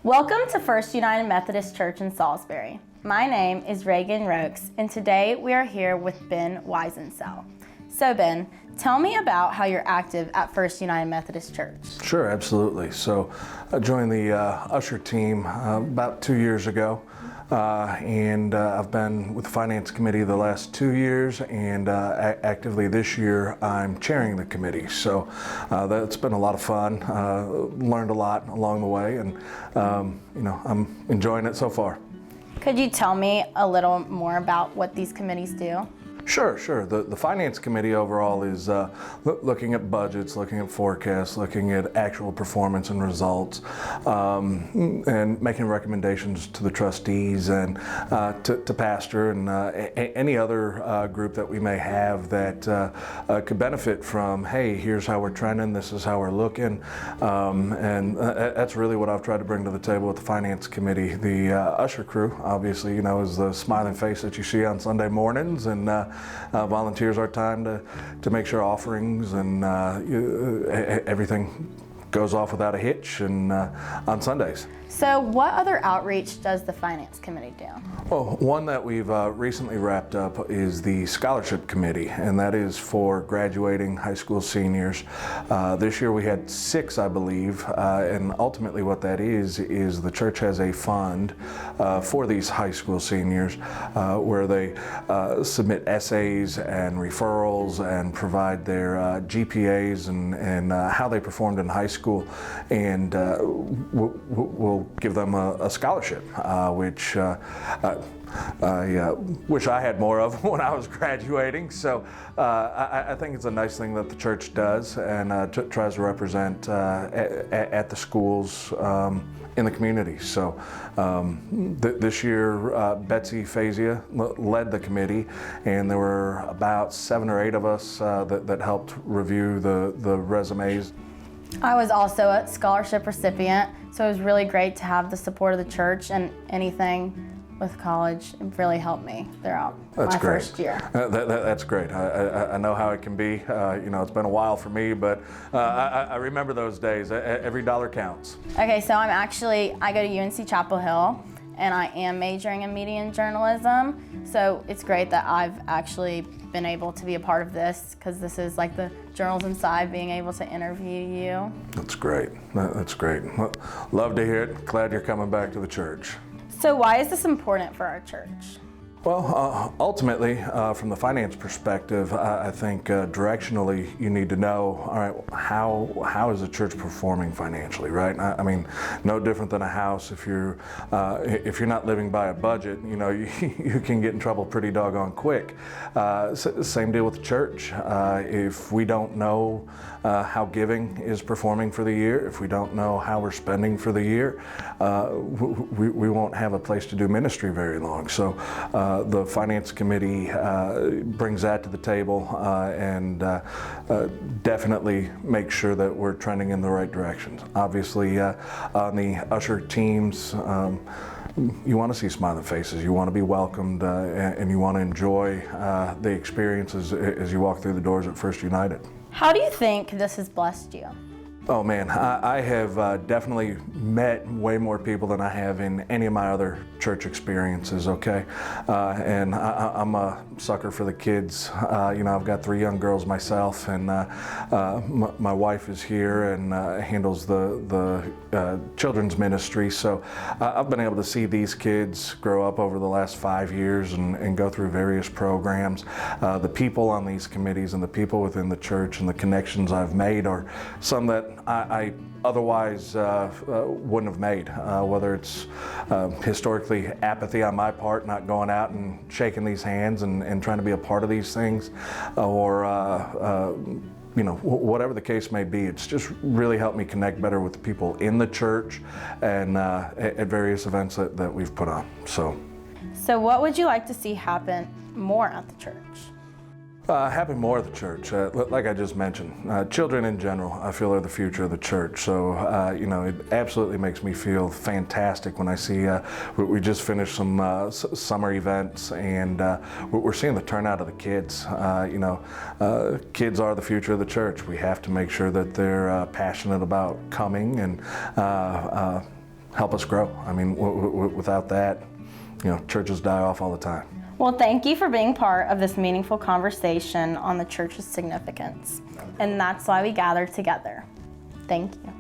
Welcome to First United Methodist Church in Salisbury. My name is Reagan Rokes, and today we are here with Ben Weisensel. So Ben, tell me about how you're active at First United Methodist Church. Sure, absolutely. So I joined the usher team about 2 years ago, and I've been with the finance committee the last 2 years, and actively this year I'm chairing the committee. So that's been a lot of fun, learned a lot along the way, and I'm enjoying it so far. Could you tell me a little more about what these committees do? Sure. The finance committee overall is looking at budgets, looking at forecasts, looking at actual performance and results, and making recommendations to the trustees and to pastor and any other group that we may have that could benefit from, hey, here's how we're trending, this is how we're looking, and that's really what I've tried to bring to the table with the finance committee. The usher crew, obviously, is the smiling face that you see on Sunday mornings, and volunteers our time to make sure offerings and everything goes off without a hitch and on Sundays. So what other outreach does the Finance Committee do? Well, one that we've recently wrapped up is the Scholarship Committee, and that is for graduating high school seniors. This year we had 6, I believe, and ultimately what that is the church has a fund for these high school seniors where they submit essays and referrals and provide their GPAs and how they performed in high school, and we'll give them a scholarship, which I wish I had more of when I was graduating. So I think it's a nice thing that the church does and tries to represent at the schools in the community. So this year, Betsy Fazia led the committee, and there were about 7 or 8 of us that helped review the resumes. I was also a scholarship recipient, so it was really great to have the support of the church, and anything with college really helped me throughout my first year. That's great. I know how it can be. It's been a while for me, but I remember those days. Every dollar counts. Okay, so I go to UNC Chapel Hill, and I am majoring in media and journalism. So it's great that I've actually been able to be a part of this, because this is like the journalism side, being able to interview you. That's great. That's great. Love to hear it. Glad you're coming back to the church. So why is this important for our church? Well, ultimately, from the finance perspective, I think directionally you need to know, all right, how is the church performing financially, right? I mean, no different than a house. If you're not living by a budget, you can get in trouble pretty doggone quick. Same deal with the church. If we don't know how giving is performing for the year, if we don't know how we're spending for the year, we won't have a place to do ministry very long. So the Finance Committee brings that to the table and definitely makes sure that we're trending in the right directions. Obviously, on the usher teams, you want to see smiling faces, you want to be welcomed, and you want to enjoy the experiences as you walk through the doors at First United. How do you think this has blessed you? Oh man, I have definitely met way more people than I have in any of my other church experiences, okay? And I'm a sucker for the kids. I've got 3 young girls myself, and my wife is here and handles the children's ministry. So I've been able to see these kids grow up over the last 5 years and go through various programs. The people on these committees and the people within the church and the connections I've made are some that I otherwise wouldn't have made, whether it's historically apathy on my part, not going out and shaking these hands and trying to be a part of these things, or whatever the case may be. It's just really helped me connect better with the people in the church and at various events that we've put on. So what would you like to see happen more at the church? Happen more at the church. Like I just mentioned, children in general, I feel, are the future of the church. So, it absolutely makes me feel fantastic when I see we just finished some summer events, and we're seeing the turnout of the kids. Kids are the future of the church. We have to make sure that they're passionate about coming and help us grow. I mean, without that, churches die off all the time. Well, thank you for being part of this meaningful conversation on the church's significance. And that's why we gather together. Thank you.